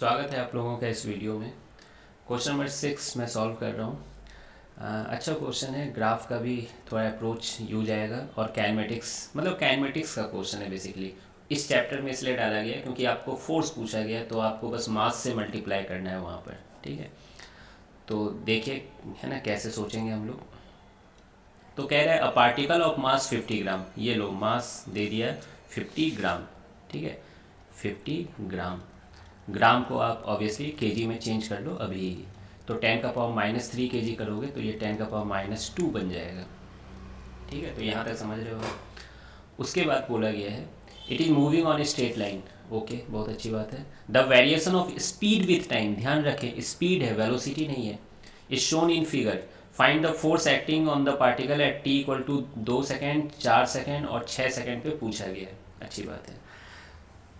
स्वागत है आप लोगों का इस वीडियो में। क्वेश्चन नंबर 6 मैं सॉल्व कर रहा हूँ। अच्छा क्वेश्चन है, ग्राफ का भी थोड़ा अप्रोच यूज आएगा और कैलमेटिक्स मतलब कैलमेटिक्स का क्वेश्चन है बेसिकली। इस चैप्टर में इसलिए डाला गया है क्योंकि आपको फोर्स पूछा गया, तो आपको बस मास से मल्टीप्लाई करना है वहाँ पर। ठीक है, तो देखिए है ना कैसे सोचेंगे हम लोग। तो कह रहा है अ पार्टिकल ऑफ मास 50 ग्राम, ये लो मास दे दिया 50 ग्राम। ठीक है, 50 ग्राम। ग्राम को आप ऑब्वियसली केजी में चेंज कर लो अभी। तो 10⁻³ kg करोगे तो ये 10⁻² बन जाएगा। ठीक है, तो यहाँ तक समझ रहे हो। उसके बाद बोला गया है it is moving on a straight line. Okay, बहुत अच्छी बात है। The variation of speed with time, ध्यान रखें स्पीड है, वेलोसिटी नहीं है। Is shown in figure. Find the force acting on the particle at t = 2 second, 4 second और 6 सेकेंड पे पूछा गया है। अच्छी बात है।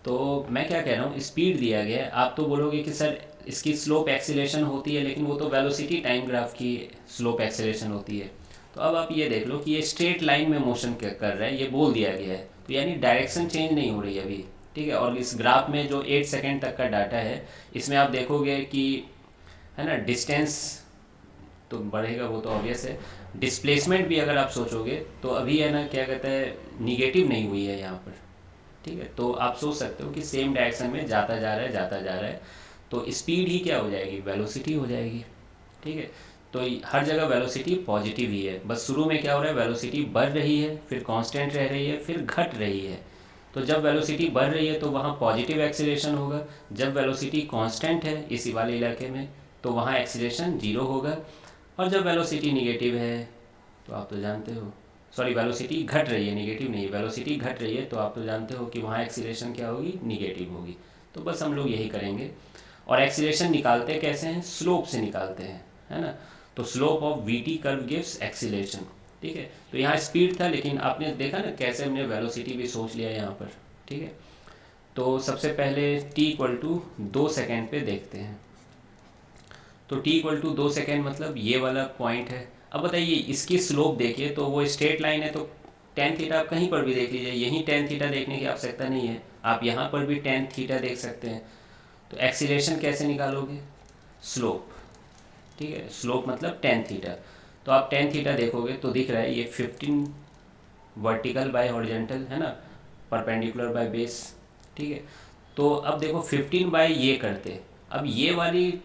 तो मैं क्या कह रहा हूँ, स्पीड दिया गया है। आप तो बोलोगे कि सर इसकी स्लोप एक्सीलेशन होती है, लेकिन वो तो वेलोसिटी टाइम ग्राफ की स्लोप एक्सीलेशन होती है। तो अब आप ये देख लो कि ये स्ट्रेट लाइन में मोशन कर रहा है, ये बोल दिया गया है, तो यानी डायरेक्शन चेंज नहीं हो रही है अभी। ठीक है, और इस ग्राफ में जो 8 सेकेंड तक का डाटा है, इसमें आप देखोगे कि है ना डिस्टेंस तो बढ़ेगा, वो तो ऑब्वियस है। डिस्प्लेसमेंट भी अगर आप सोचोगे तो अभी है ना क्या कहते हैं, निगेटिव नहीं हुई है यहाँ पर। ठीक है, तो आप सोच सकते हो कि सेम डायरेक्शन में जाता जा रहा है, जाता जा रहा है, तो स्पीड ही क्या हो जाएगी, वेलोसिटी हो जाएगी। ठीक है, तो हर जगह वेलोसिटी पॉजिटिव ही है, बस शुरू में क्या हो रहा है, वेलोसिटी बढ़ रही है, फिर कांस्टेंट रह रही है, फिर घट रही है। तो जब वेलोसिटी बढ़ रही है तो वहाँ पॉजिटिव एक्सीलरेशन होगा। जब वेलोसिटी कांस्टेंट है इसी वाले इलाके में, तो वहाँ एक्सीलरेशन जीरो होगा। और जब वेलोसिटी निगेटिव है तो आप तो जानते हो, सॉरी वेलोसिटी घट रही है, निगेटिव नहीं, वेलोसिटी घट रही है, तो आप तो जानते हो कि वहाँ एक्सीलरेशन क्या होगी, निगेटिव होगी। तो बस हम लोग यही करेंगे। और एक्सीलरेशन निकालते कैसे हैं, स्लोप से निकालते हैं, है ना। तो slope of VT curve gives acceleration. ठीक है, तो यहाँ स्पीड था, लेकिन आपने देखा ना कैसे हमने वेलोसिटी भी सोच लिया यहाँ पर। ठीक है, तो सबसे पहले t = 2 सेकेंड पे देखते हैं। तो t = 2 सेकेंड मतलब ये वाला पॉइंट है। अब बताइए इसकी स्लोप देखिए, तो वो स्ट्रेट लाइन है, तो टेन थीटा आप कहीं पर भी देख लीजिए, यहीं टेन थीटा देखने की आवश्यकता नहीं है, आप यहाँ पर भी टेन थीटा देख सकते हैं। तो एक्सीलरेशन कैसे निकालोगे, स्लोप। ठीक है, स्लोप मतलब टेन थीटा। तो आप टेन थीटा देखोगे तो दिख रहा है ये 15 वर्टिकल बाय हॉरिजेंटल है ना, परपेंडिकुलर बाय बेस। ठीक है, तो अब देखो 15 बाय ये करते, अब ये वाली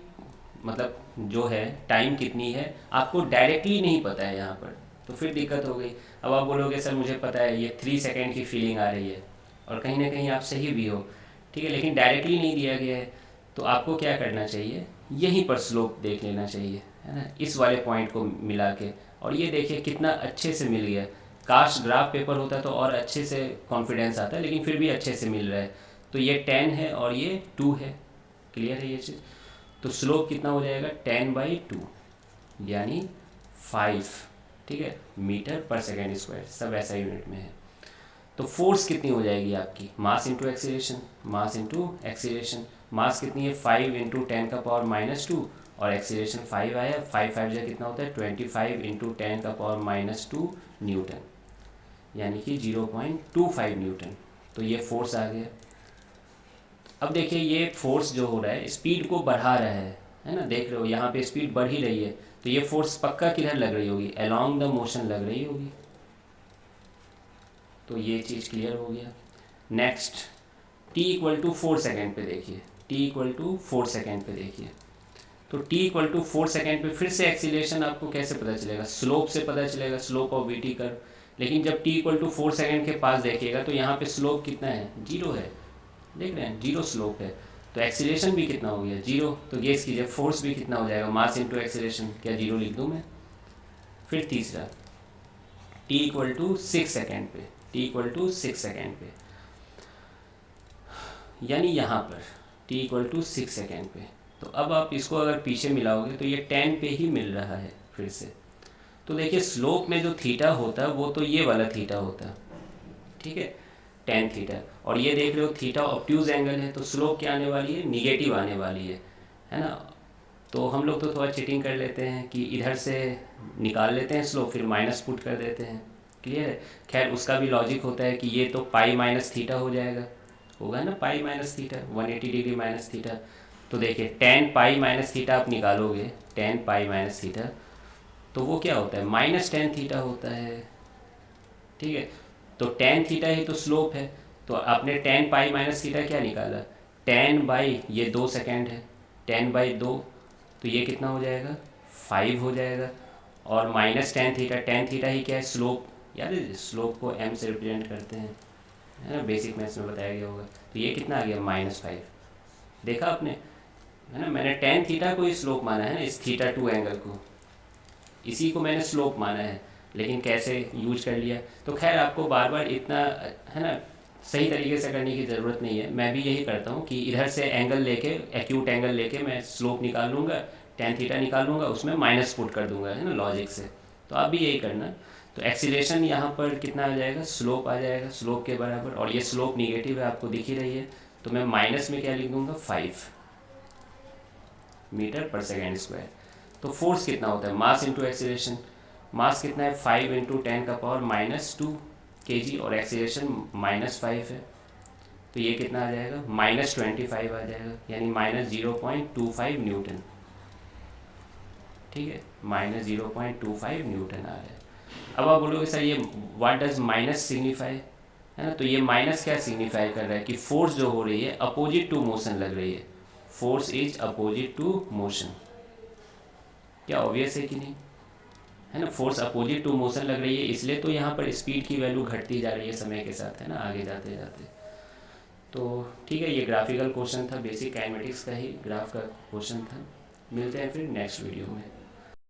मतलब जो है टाइम कितनी है आपको डायरेक्टली नहीं पता है यहाँ पर, तो फिर दिक्कत हो गई। अब आप बोलोगे सर मुझे पता है ये 3 सेकेंड की फीलिंग आ रही है, और कहीं ना कहीं आप सही भी हो। ठीक है, लेकिन डायरेक्टली नहीं दिया गया है, तो आपको क्या करना चाहिए, यहीं पर स्लोप देख लेना चाहिए, है ना, इस वाले पॉइंट को मिला के। और ये देखिए कितना अच्छे से मिल गया। काश ग्राफ पेपर होता तो और अच्छे से कॉन्फिडेंस आता, लेकिन फिर भी अच्छे से मिल रहा है। तो ये 10 है और ये 2 है। क्लियर है ये चीज़। तो स्लोप कितना हो जाएगा, 10/2 यानी 5। ठीक है, मीटर पर सेकेंड स्क्वायर, सब ऐसा यूनिट में है। तो फोर्स कितनी हो जाएगी आपकी, mass into acceleration, mass into acceleration. Mass कितनी है, 5 × 10⁻², और एक्सीलरेशन 5 आया, 5 जो कितना होता है 25 × 10⁻² न्यूटन, यानी कि 0.25 न्यूटन। तो ये फोर्स आ गया। अब देखिए ये फोर्स जो हो रहा है स्पीड को बढ़ा रहा है ना, देख रहे हो यहाँ पे स्पीड बढ़ ही रही है, तो ये फोर्स पक्का किधर लग रही होगी, अलोंग द मोशन लग रही होगी। तो ये चीज़ क्लियर हो गया। नेक्स्ट t = 4 सेकेंड पे देखिए, t = 4 सेकेंड पे देखिए। तो t = 4 सेकेंड पे फिर से एक्सीलरेशन आपको कैसे पता चलेगा, स्लोप से पता चलेगा, स्लोप ऑफ वीटी कर्व। लेकिन जब t = 4 सेकेंड के पास देखिएगा तो यहाँ पे स्लोप कितना है, जीरो है, देख रहे हैं, जीरो स्लोप है। तो एक्सीलरेशन भी कितना हो गया, जीरो। तो गेस कीजिए फोर्स भी कितना हो जाएगा, मास इंटू एक्सीलरेशन, क्या जीरो लिख दूँ मैं। फिर तीसरा t = 6 सेकेंड पे, t = 6 सेकेंड पे, यानी यहाँ पर t = 6 सेकेंड पे। तो अब आप इसको अगर पीछे मिलाओगे तो ये 10 पे ही मिल रहा है फिर से। तो देखिए स्लोप में जो थीटा होता है वो तो ये वाला थीटा होता है। ठीक है, टेन थीटा। और ये देख रहे हो थीटा ऑब्ट्यूज एंगल है, तो स्लोप क्या आने वाली है, निगेटिव आने वाली है ना। तो हम लोग तो थोड़ा चीटिंग कर लेते हैं कि इधर से निकाल लेते हैं स्लोप, फिर माइनस पुट कर देते हैं। क्लियर है। खैर उसका भी लॉजिक होता है कि ये तो पाई माइनस थीटा हो जाएगा, होगा ना, pi minus theta, 180 degree minus theta. तो देखिए टेन पाई माइनस थीटा आप निकालोगे, टेन पाई माइनस थीटा, तो वो क्या होता है, माइनस टेन थीटा होता है। ठीक है, तो टेन थीटा ही तो स्लोप है। तो आपने टेन पाई माइनस थीटा क्या निकाला, टेन बाई ये 2 सेकेंड है, 10/2, तो ये कितना हो जाएगा, 5 हो जाएगा। और माइनस टेन थीटा ही क्या है, स्लोप। यार स्लोप को एम से रिप्रेजेंट करते हैं, है ना, बेसिक मैथ्स में बताया गया होगा। तो ये कितना आ गया, -5। देखा आपने, है ना, मैंने टेन थीटा को ही स्लोप माना है ना, इस थीटा टू एंगल को, इसी को मैंने स्लोप माना है। लेकिन कैसे यूज कर लिया, तो खैर आपको बार बार इतना, है ना, सही तरीके से करने की ज़रूरत नहीं है। मैं भी यही करता हूँ कि इधर से एंगल लेके, एक्यूट एंगल लेके मैं स्लोप निकाल लूँगा, टेन थीटा निकाल लूँगा, उसमें माइनस पुट कर दूंगा, है ना, लॉजिक से। तो आप भी यही करना। तो एक्सीलेशन यहाँ पर कितना आ जाएगा, स्लोप आ जाएगा, स्लोप के बराबर। और ये स्लोप निगेटिव है, आपको दिख ही रही है। तो मैं माइनस में क्या लिख दूंगा, 5 मीटर पर सेकेंड स्क्वायर। तो फोर्स कितना होता है, मास इंटू एक्सीलरेशन। मास कितना है, 5 × 10⁻²⁰ और एक्सीलरेशन -5 है। तो ये कितना आ जाएगा, -25 आ जाएगा, यानी -0.25 न्यूटन। ठीक है, -0.25 न्यूटन आ रहा है। अब आप बोलोगे सर ये व्हाट डज माइनस सिग्निफाई, है ना। तो ये माइनस क्या सिग्निफाई कर रहा है कि फोर्स जो हो रही है अपोजिट टू मोशन लग रही है, force is opposite to motion. क्या ऑब्वियस है कि नहीं, है ना, फोर्स अपोजिट टू मोशन लग रही है, इसलिए तो यहाँ पर स्पीड की वैल्यू घटती जा रही है समय के साथ, है ना, आगे जाते जाते। तो ठीक है, ये ग्राफिकल क्वेश्चन था, बेसिक काइनेमेटिक्स का ही ग्राफ का क्वेश्चन था। मिलते हैं फिर नेक्स्ट वीडियो में।